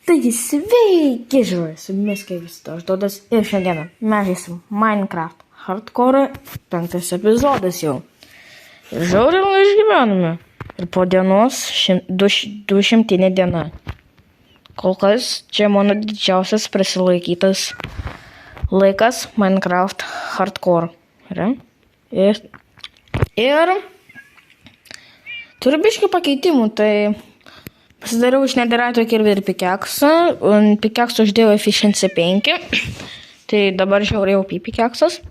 Taigi sveiki, žiūrėjai, su jumis kaip visada aš Dodas ir šiandieną mes žaisim Minecraft Hardcore 5 epizodas jau. Ir žiauriai išgyvename. Ir po dienos 200 diena. Kol kas čia mano didžiausias prisilaikytas laikas Minecraft Hardcore. Ir turiu biškį pakeitimų, tai pasidariau iš netherito kirvį ir pikeksą. Pikeksą uždėjau efficiency 5. Tai dabar žiauriai OP pikeksas.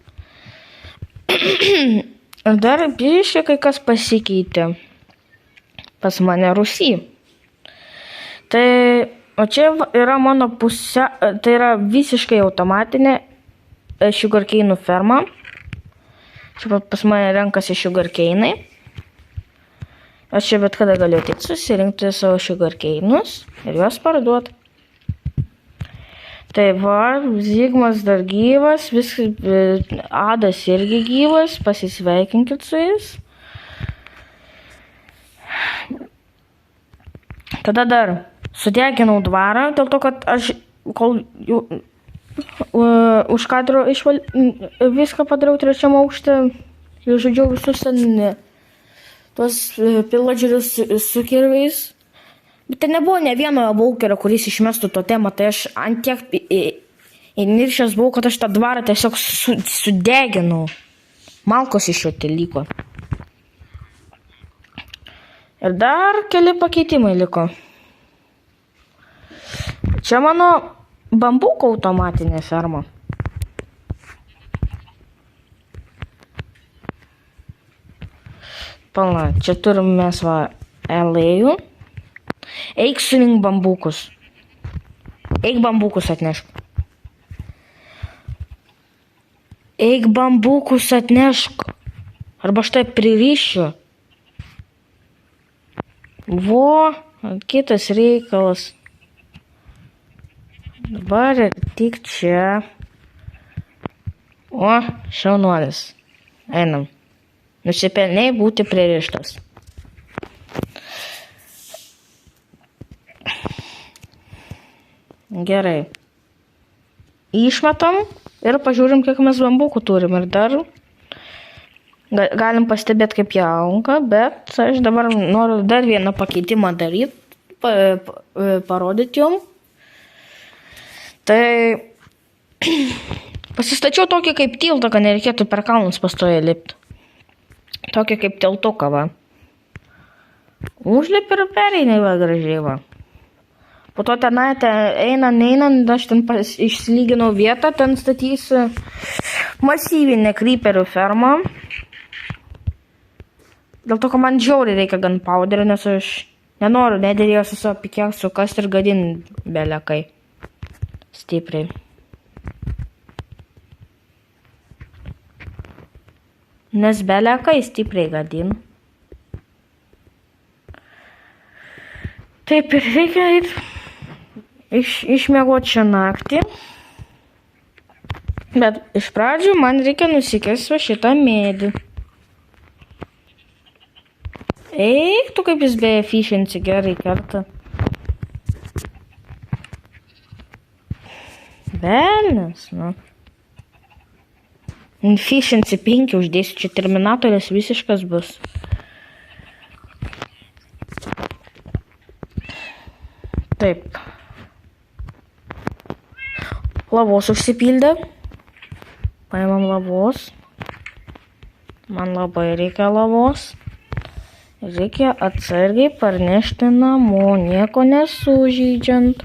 Ir dar biškį kai kas pasikeitė pas mane Rusy. Tai, o čia yra mano pusė, tai yra visiškai automatinė sugarcane'ų ferma. Čia pas mane renkasi sugarcane'ai. Aš čia bet kada galiu tik susirinkti savo sugarcane'us ir juos parduoti. Tai va, Zigmas dar gyvas, Adas irgi gyvas, pasisveikinkit su jais. Tada dar sudeginau dvarą, dėl to, kad aš kol už kadro viską padariau trečiam aukšte, žodžiu visus tuos pillagerus su kirviais. Bet tai nebuvo ne vieno bulkerio, kuris išmestų to temą, tai aš ant tiek įniršęs buvau, kad aš tą dvarą tiesiog sudeginau. Malkos iš jo liko. Ir dar keli pakeitimai liko. Čia mano bambuko automatinė ferma. Palna, čia turim mes va elėjų. Eik surink bambukus. Eik bambukus atnešk. Eik bambukus atnešk. Arba štai pririšiu. Vo, kitas reikalas. Dabar tik čia. O, šaunuolis. Einam. Nusipelnei būti pririštas. Gerai. Išmetam ir pažiūrim, kiek mes bambukų turim. Ir dar galim pastebėti, kaip jie auga, bet aš dabar noriu dar vieną pakeitimą daryti, parodyti jum. Tai pasistačiau tokį kaip tiltą, kad nereikėtų per kalnus pastoja lipti. Tokį kaip tiltuką, va. Užlip ir pereina va gražiai, va. Po to tenai einant, aš ten išsilyginau vietą, ten statysiu masyvinę creeperių fermą. Dėl to, kad man žiauriai reikia gunpowderio, nes aš nenoriu nedėrėjo su savo pikeksu kast ir gadin belekai. Stipriai. Nes belekai stipriai gadin. Taip ir reikia ir išmiegoti šią naktį. Bet iš pradžių man reikia nusikesti šitą medį. Eik, tu kaip jis be efficiency gerai kerta. Velnias, nu. Efficiency 5 uždėsiu, čia terminatorės visiškas bus. Taip. Lavos užsipildė. Paimam lavos. Man labai reikia lavos. Reikia atsargiai parnešti namo, nieko nesužeidžiant.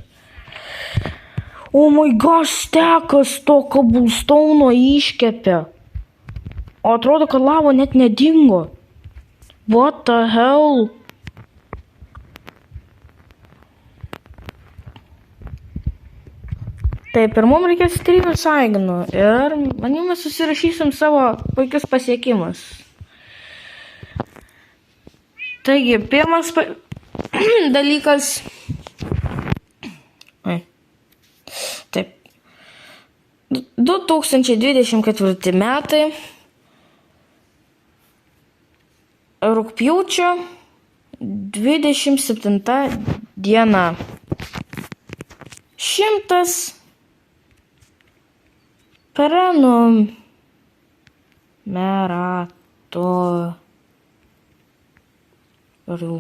Oh my gosh, stekas to cobblestone iškepė. O atrodo, kad lava net nedingo. What the hell? Taip, ir mums reikės 3 saignų. Ir manim mes susirašysim savo puikius pasiekimus. Taigi, pirmas dalykas. Taip. 2024 metai. Rugpjūčio 27 diena. 100 prenumeratorių.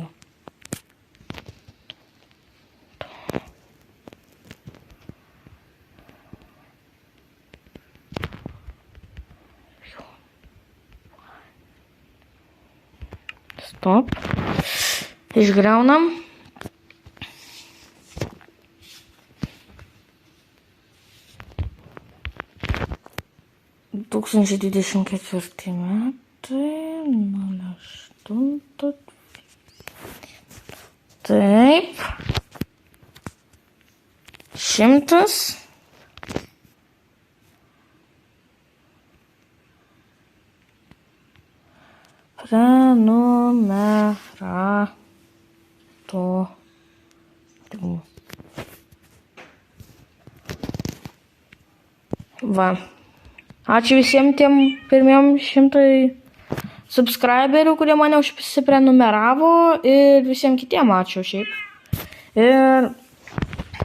Stop. Išgriaunam. Tūkstančiai 24 metai, 08. Taip. 100. Prenumeratorių. Va. Ačiū visiems tiem pirmiem 100 subscriberių, kurie mane užsiprenumeravo ir visiems kitiem ačiū šiaip. Ir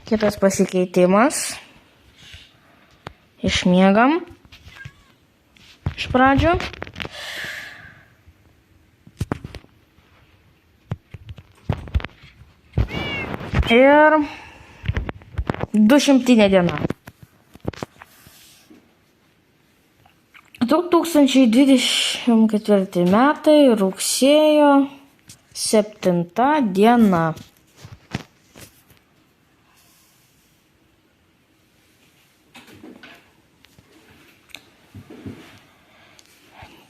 kitas pasikeitimas. Išmiegam. Iš pradžių. Ir 200 diena. 2024 metai, rugsėjo 7 diena.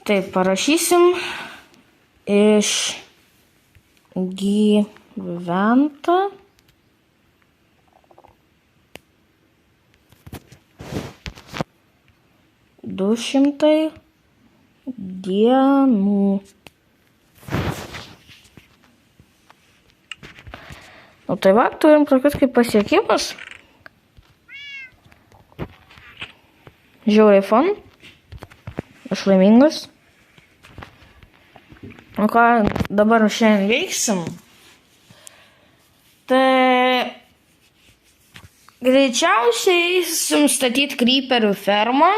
Taip, parašysim išgyventa. Du 200 dienų. Nu tai va, turim tokius kaip pasiekimus. Žiauriai fun. Aš laimingas. O ką dabar šiandien veiksim? Tai greičiausiai eisim statyti kryperių fermą.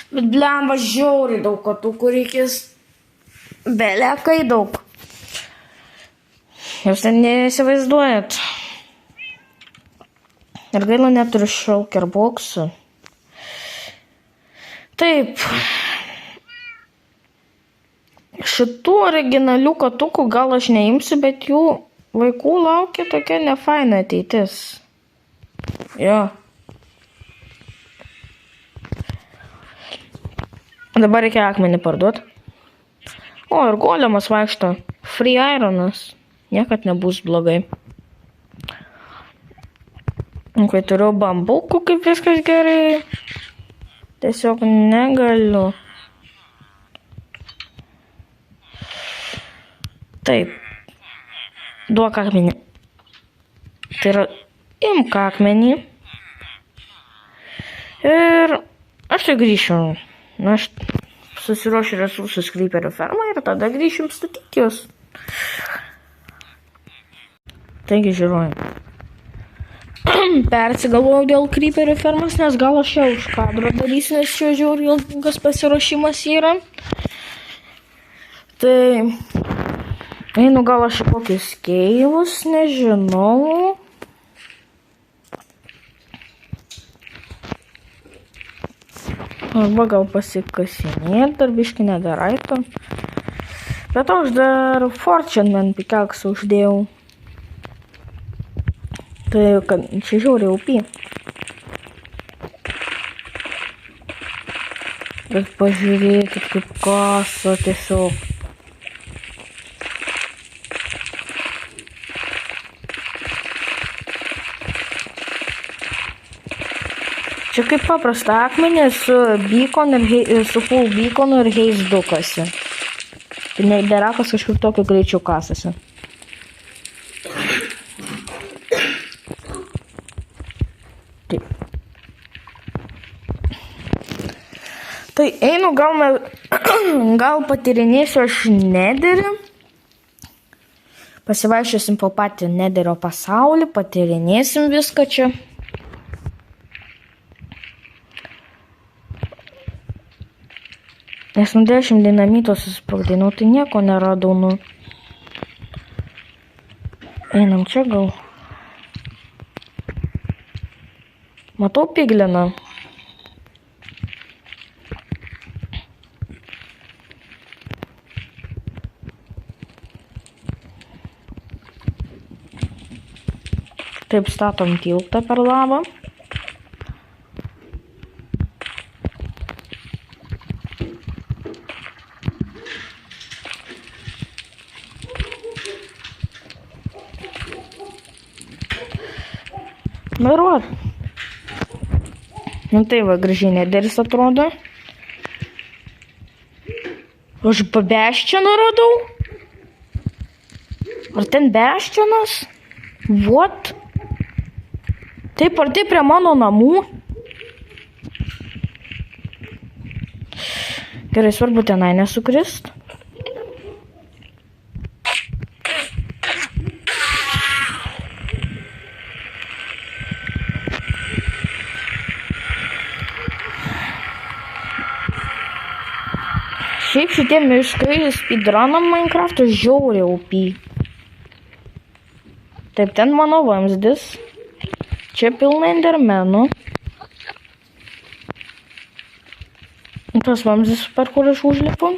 Bet blemba žiauriai daug katukų reikės. Belekai daug. Jūs ten neįsivaizduojat. Ir gaila neturiu shulker boxų. Taip. Šitų originalių katukų gal aš neimsiu, bet jų vaikų laukia tokia nefaina ateitis. Jo. Dabar reikia akmenį parduoti. O, ir golemas vaikšto. Free ironas. Niekad nebus blogai. Kai turiu bambukų, kaip viskas gerai. Tiesiog negaliu. Taip. Duok akmenį. Tai yra, imk akmenį. Ir aš tai grįšiu. Aš susiruošiu resursus kryperio fermą ir tada grįšim statyti jos. Taigi žiūrojom. Persigalvojau dėl kryperio fermos, nes gal aš jau už kadro darysiu, nes čia žiauriai ilgas pasiruošimas yra. Tai einu gal aš į kokius keivus, nežinau. Arba gal pasikasinėt, dar biškį nedaraito. Bet aš dar Fortune Man pickaxe uždėjau. Tai kad čia žiauriai OP. Bet pažiūrėkit kaip kasa tiesiog. Čia kaip paprasta akmenė su beacon ir su full beaconu ir haze dukasi. Tai derakas kažkur tokio greičiau kasasi. Taip. Tai einu gal patyrinėsiu aš nederį. Pasivaiščiosim po patį Nederio pasaulį, patyrinėsim viską čia. Nes 10 dinamito susprogdinau, tai nieko neradau, nu. Einam čia gal. Matau pigliną. Taip statom tiltą per lavą. Vairuot. Nu tai va, gražiai Nederis atrodo. Aš Beščianą radau. Ar ten Beščianas? What? Taip arti prie mano namų. Gerai, svarbu tenai nesukrist. Šiaip šitie miškai speedrunam Minecraft'o žiauriai OP. Taip, ten mano vamzdis. Čia pilna endermenų. Tas vamzdis, per kur aš užlipu.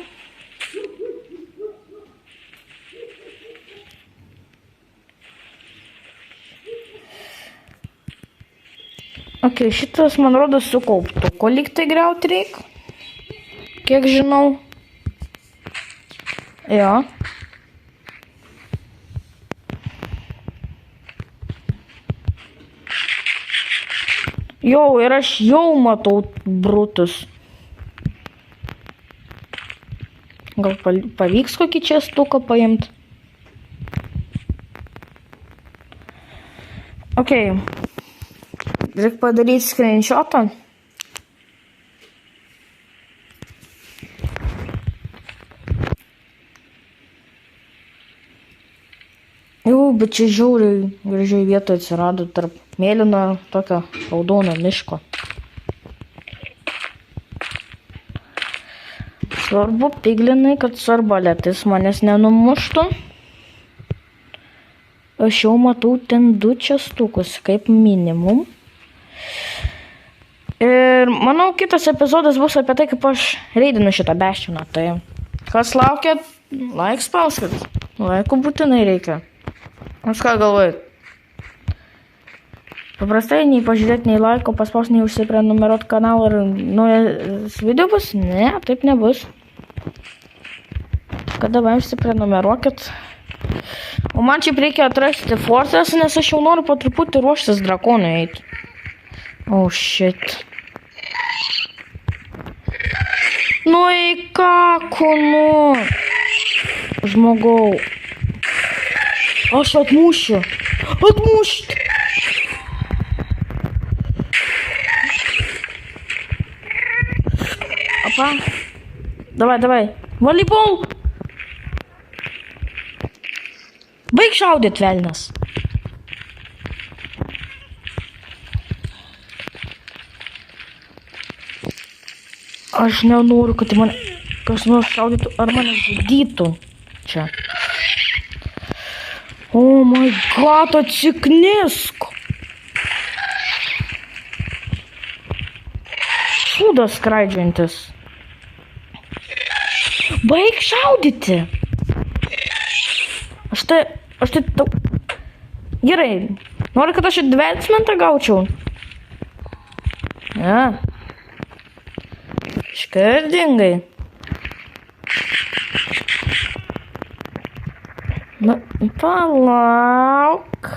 Ok, šitas man rodos sukauptų. Ko lyg tai griauti reik? Kiek žinau. Jo. Jau, ir aš jau matau brutus. Gal pavyks kokį čestuką paimt? Ok. Reik padaryti screenshotą. Jau, bet čia žiauriai gražiai vietoje atsirado tarp mėlyno tokio raudono miško. Svarbu piglinai, kad su arbaletais manęs nenumuštų. Aš jau matau ten 2 čestukus, kaip minimum. Ir manau, kitas epizodas bus apie tai, kaip aš reidinu šitą Beščianą. Tai kas laukia, like spauskit. Laikų būtinai reikia. Aš ką galvoju? Paprastai nei pažiūrėti, nei laiko paspaus, nei užsiprenumeruot kanalą ir naujas video bus? Ne, taip nebus. Kada va užsiprenumeruokit. O man čia reikia atrasti Fortress, nes aš jau noriu po truputį ruoštis drakonui eiti. Oh shit. Nu į ką, nu? Žmogau. Aš atmušiu. Atmušt. Опа. Давай, давай. Волейбол. Baig šaudyt, velnias. Aš nenoriu, kad mane kas nors šaudytų ar mane žudytų. Čia. Oh my god, atsiknisk! Šūdas skraidžiantis. Baig šaudyti! Aš tai tau... Gerai, nori, kad aš advancement gaučiau? Ne. Škirdingai. Nu, palauk.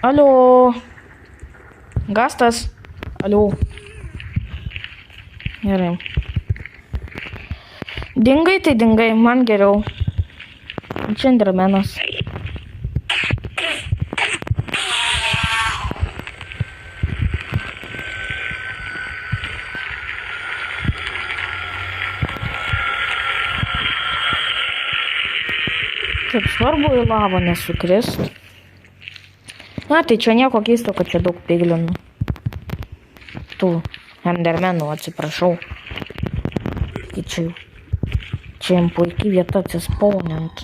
Alio. Gastas. Alio. Gerai. Dingai, tai dingai, man geriau. Čia endermenas. Taip svarbu į lavą nesukrist. Na, tai čia nieko keisto, kad čia daug piglinų. Tų endermenų, atsiprašau. Tai čia jam puikiai vieta atsispaunint.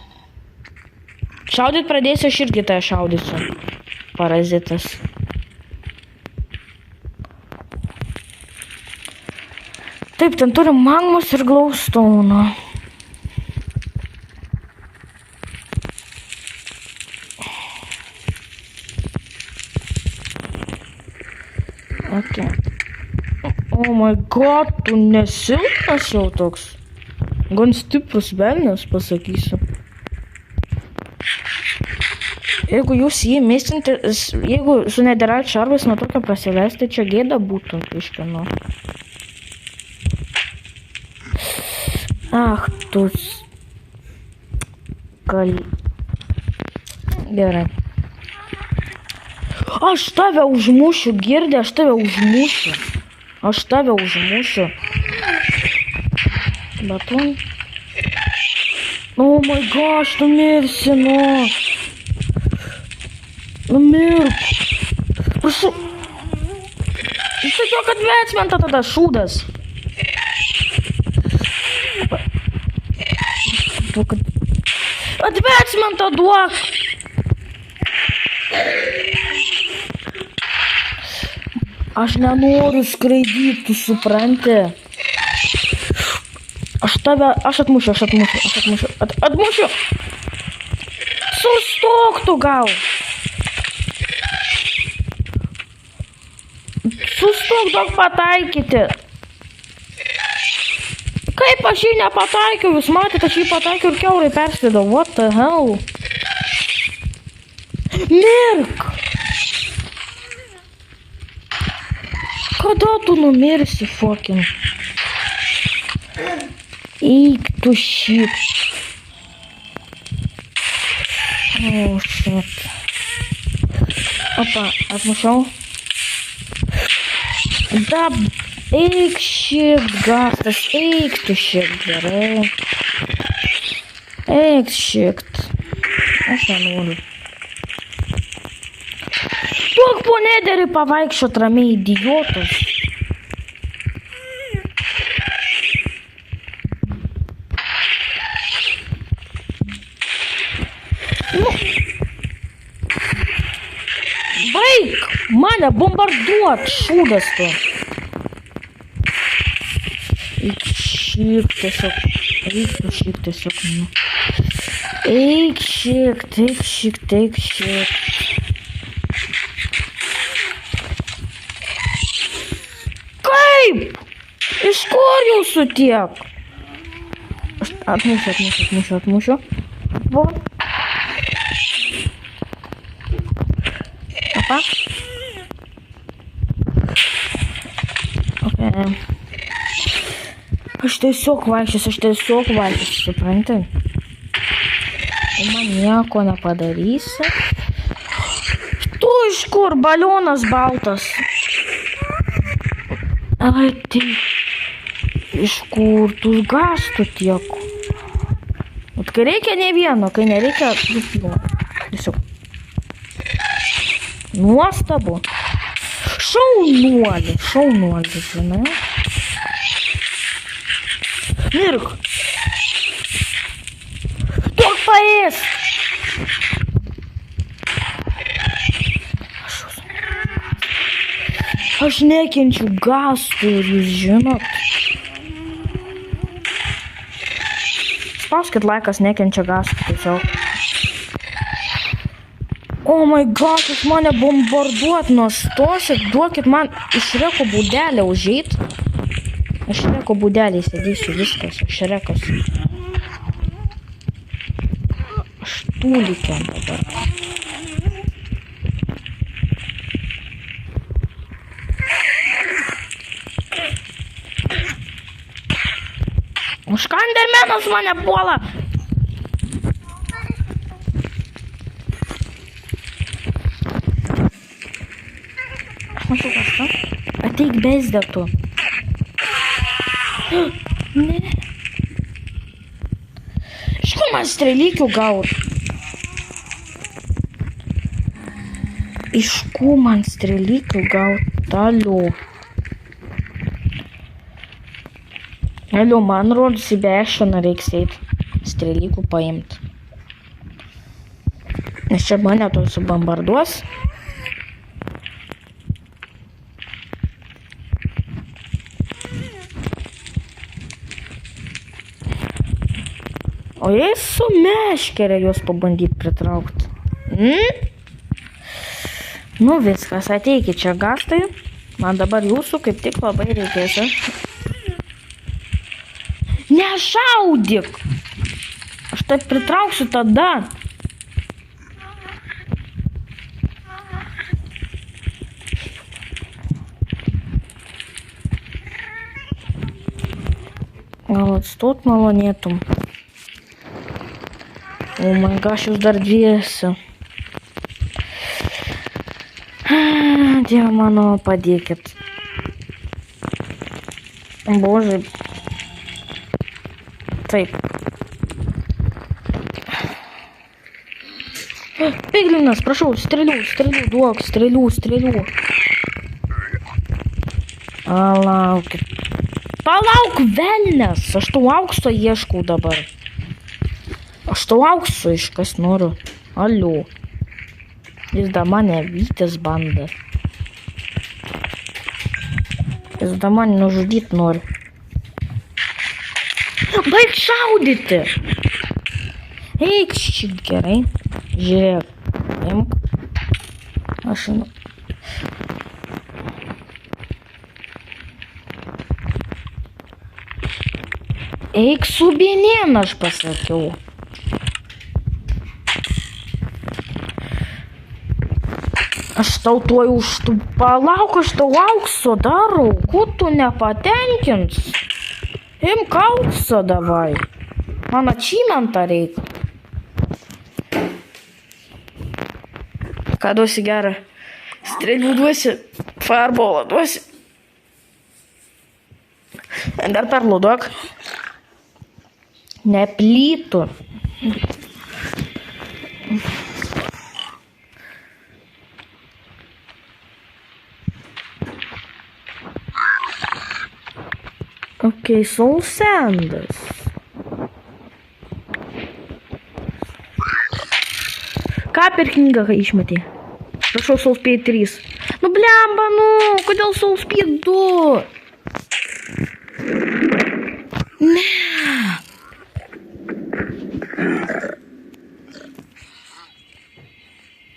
Šaudyt pradėsiu, aš irgi tai šaudysiu. Parazitas. Taip, ten turim magmus ir glowstone'ą. Okay. Oh my god, tu nesilpnas jau toks. Gan stiprus velnias, pasakysiu. Jeigu jūs jį mistintis, jeigu su netherite šarvais nuo tokio prasileisti, čia gėda būtų kažkieno. Ach, tu... Gerai. Aš tave užmušiu, girdė, aš tave užmušiu. Aš tave užmušiu. Baton. Oh my gosh, tu mirsi, nu. Numirk. Prašau. Sakiau, kad vetsmentą tada šūdas. Atvetsmentą duok. Aš nenoriu skraidyti, tu supranti. Aš atmušiu. Atmušiu. Sustok tu gal. Sustok, daug pataikyti. Kaip aš jį nepataikiau, jūs matėte, aš jį pataikiau ir kiaurai perslidau. What the hell? Mirk. Kada tu numirsi, fucking? Eik tu shit. Oh shit. Opa, atmušiau. Eik shit, gastas, eik tu shit, gerai. Eik shit. Aš nenoriu. Duok po nederį pavaikščiot ramiai, idiotas. Nu. Baik mane bombarduot, šūdas tu. Eik šiek tiesiog. Eik šiek. Kaip? Iš kur jūsų tiek? Aš atmušiu. Vo. Opa. Okay. Aš tiesiog vaikščiosiu, supranti? Man nieko nepadarysi. Tu iš kur? Balionas baltas. Ai, tai iš kur tu gastų tiek? Vat kai reikia ne vieno, kai nereikia duplo. Tiesiog. Nuostabu. Šaunuolį, žinai. Mirk. Duok paės. Aš nekenčiu gastų ir jūs žinot. Spauskit laikas, nekenčia gastų tiesiog. Oh my god, jūs mane bombarduot nustosit, duokit man iš Šreko būdelę užeit. Aš Šreko būdelį sėdėsiu, viskas, Šrekas. Aš tūlikiam dabar. Už ką endermenas mane puola? Mačiau kažką. Ateik bezdėtų. Ne. Iš kur man strelykių gaut? Iš ko man strelykių gaut? Alio. Alio, man rodos į Bešoną reiks eit. Strelykų paimt. Nes čia mane to subombarduos. O jei su meškere juos pabandyt pritraukt. Nu viskas, ateikit čia gastai. Man dabar jūsų kaip tik labai reikės. Nešaudyk! Aš taip pritrauksiu tada. Gal atstot malonėtum. O my gosh, jūs dar dviesi. Dieve mano, padėkit. Bože. Taip. Piglinas, prašau, strėlių, duok, strėlių. Palaukit. Palauk, velnias, aš tau aukso ieškau dabar. Aš tau aukso iškas noriu. Alio. Jis da mane vytis banda. Jis da mane nužudyt nori. Baig šaudyti! Eik šit gerai. Žiūrėk. Imk. Aš einu. Eik su vienien, aš pasakiau. Aš tau tuoj už tų... Palauk, aš tau aukso darau. Ko tu nepatenkins? Imk aukso davai. Man achievementą reikia. Ką duosi gerą? Strėlių duosi. Fireballą duosi. Dar perlų duok. Neplytų. Ok, soul sandas. Ką per knygą išmetė? Prašau, soul speed 3. Nu blemba, nu, kodėl soul speed 2? Ne.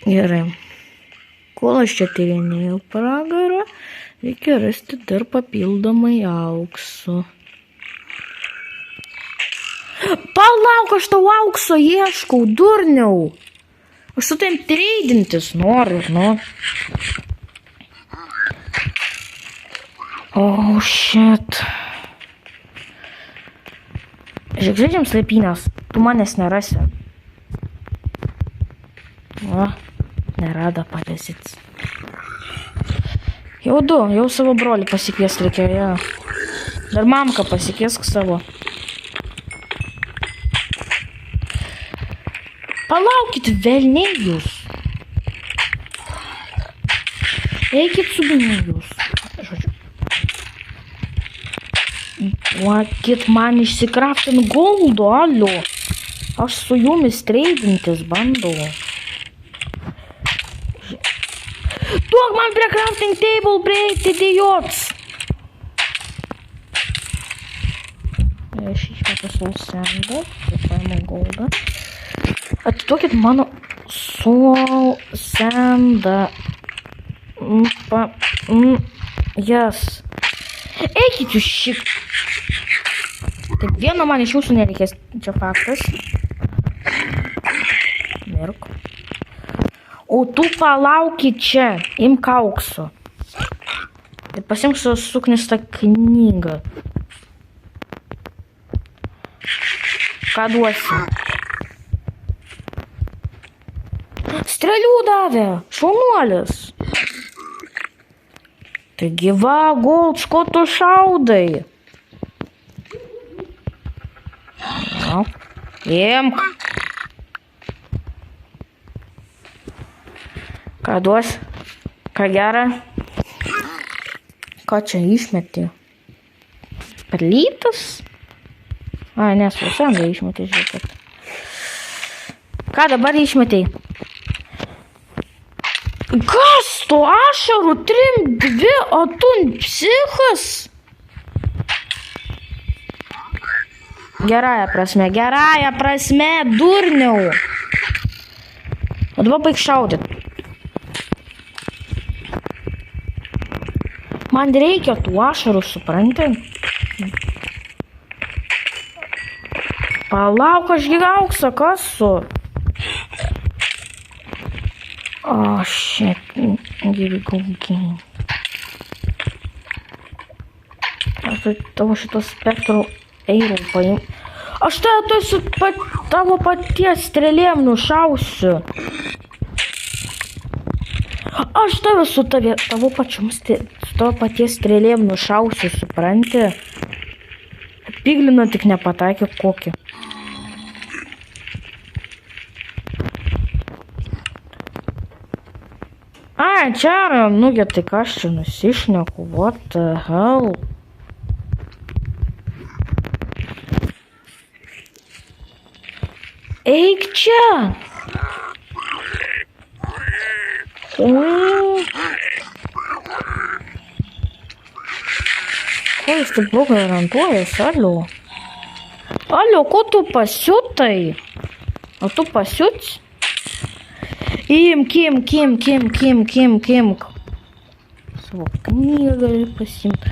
Gerai. Kol aš čia tyrinėjau pragarą, reikia rasti dar papildomai aukso. Palauk, aš tau aukso ieškau, durniau. Aš su taim treidintis noriu, nu. Oh, shit. Žiūrėk, žaidžiam slėpynės. Tu manęs nerasi. O, nerada patėsit. Jau jau savo brolį pasikvies reikėjo. Dar mamką pasikviesk savo. Palaukit, velniai jūs. Eikit su vienai jūs. Žodžiu. Duokit man išsikraftin goldo, alio. Aš su jumis treidintis bandau. Duok man prie crafting table prieiti, idiots. Aš išmetu soul sandą, paimu goldą. Atiduokit mano soul sandą. Jas. Eikit jūs šik. Taip, vieno man iš jūsų nereikės, čia faktas. Mirk. O tu palaukit čia, imk aukso. Tai pasimk su suknistą knygą. Ką duosi? Strėlių davė, šaunuolis. Taigi va, Golds, ko tu šaudai? No. Imk. Ką duosi? Ką gera? Ką čia išmeti? Pelytas? Ai, nes visada išmeti, žiūrėkit. Ką dabar išmetei? Kas tu ašarų 3, 2, o tu psichas? Gerąja prasme, durniau. O dabar baig šaudyt. Man reikia tų ašarų, supranti? Palauk, aš gi auksą kasu. Oh, shit. Here we go again. Aš tavo šito spektro eirų paim. Aš tavo paties strėlėm nušausiu. Aš tave su tavo paties strėlėm nušausiu, supranti? Piglino tik nepataikė kokį. Ai, čia yra, nugi, tai ką aš čia nusišneku, what the hell? Eik čia! Ko jis taip blogai orientuojas, alio? Alio, ko tu pasiutai? O tu pasiuts? Imk. Savo knygą gali pasiimti.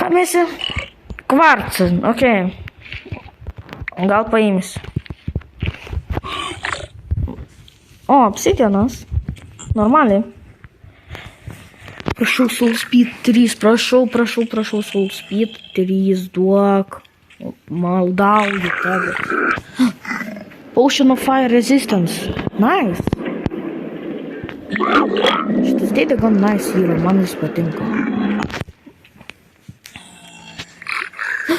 Ką mėsi? Kvarcą, okei. Gal paimsi. O, obsidianas. Normaliai. Prašau, Soul Speed 3, prašau, Soul Speed 3, duok. Maldauju tave. Potion of Fire Resistance. Nice. Šitas dėdė gan nice yra, man jis patinka.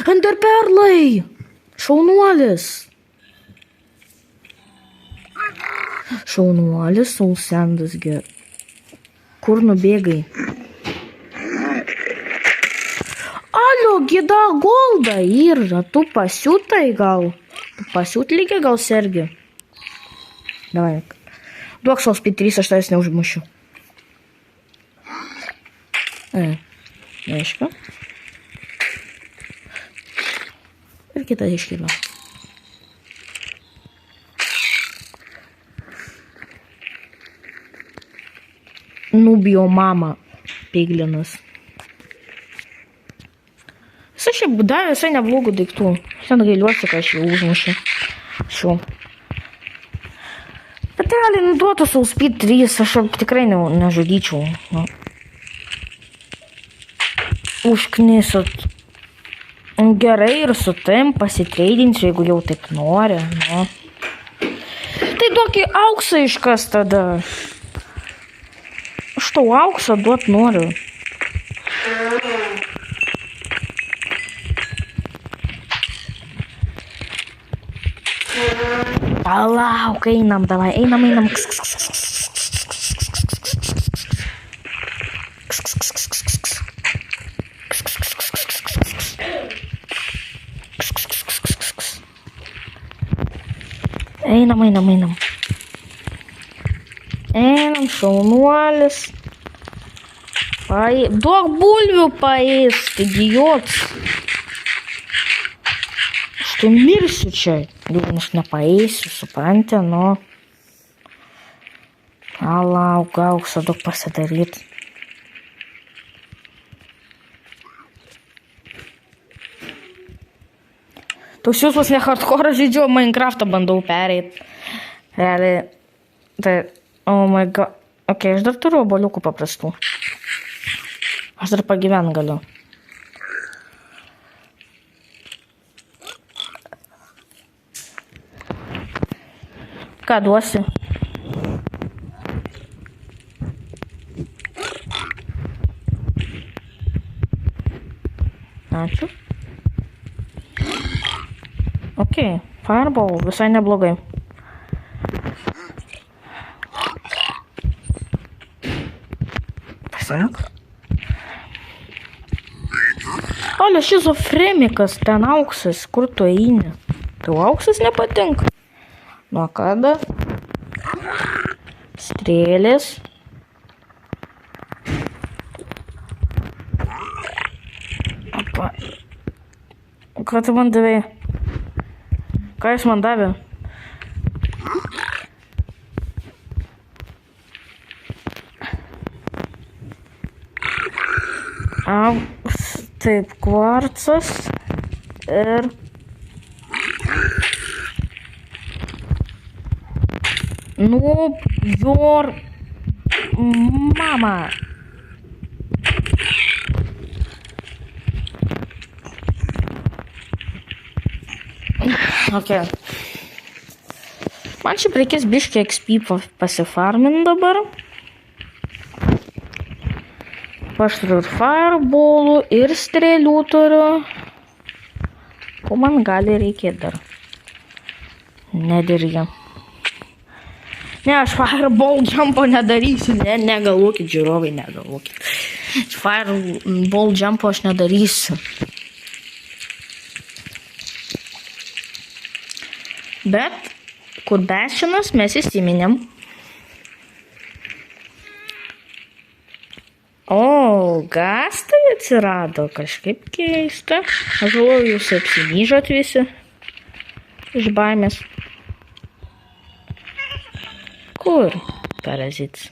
Ender perlai! Šaunuolis! Šaunuolis, Soul Sandas ger. Kur nubėgai? Alio, gida golda yra, tu pasiutai gal? Pasiūt lygiai gal sergi? Davai. Duok Soul Speed 3, aš tavęs neužmušiu. Reiškia. Ir kitą iškilo. Nubijo mama piglinas. Jis šiaip davė visai neblogų daiktų. Sen gailiuosi, kad aš jau užmušiu. Šių. Bet realiai nuduotų Soul Speed 3, aš tikrai nežudyčiau. Nu. Užknisot. Gerai ir su tam pasitreidinsiu, jeigu jau taip nori. Nu. Tai duok į auksą iškas tada. Aš tau auksą duot noriu. Palauk, einam, davai, einam. Einam. Einam, šaunuolis. Duok bulvių paėst, idiots. Aš tu mirsiu čia. Jeigu aš nepaėsiu, supranti, nu. Palauk, auksą daug pasidaryt. Toks jausmas ne hardcore žaidžiu, o Minecraftą bandau pereit. Realiai, tai, oh my god. Ok, aš dar turiu oboliukų paprastų. Aš dar pagyvent galiu. Ką duosi? Ačiū. Ok, Fireball visai neblogai. Sak. Olė, šizofrenikas, ten auksas, kur tu eini? Tau auksas nepatinka? Nuo kada? Strėlės. Apa. Ką tu man davai? Ką jis man davė? Taip, kvarcas ir your mama. Okay. Man šiaip reikės biškį XP pasifarmint dabar. Aš turiu ir fireballų, ir strėlių turiu. Ko man gali reikėti dar? Nedirgia. Ne, aš fireball jumpo nedarysiu. Negalvokit, žiūrovai, negalvokit. Fireball jumpo aš nedarysiu. Bet, kur bešinas, mes įsiminėm. O, gastai atsirado, kažkaip keista. Aš galvoju, jūs apsimyžot visi iš baimės. Kur parazitas?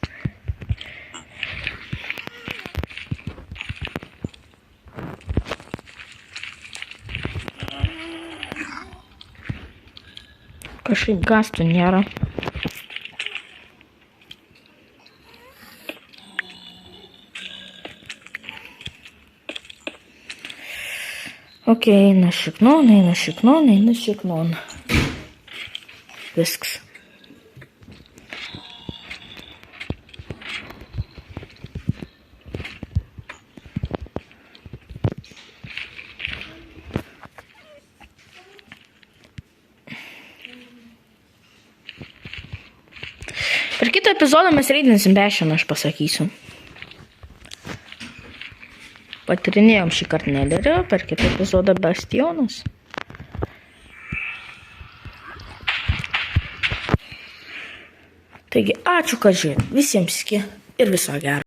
Kažkaip gastų nėra. Окей, на шикнон. Viskas. Per kitą epizodą mes reidinsim bešiną, aš pasakysiu. Patirinėjom šį kartnelerį, per kitą epizodą Bastionas. Taigi, ačiū, kad žiūrėjot. Visiems iki ir viso gero.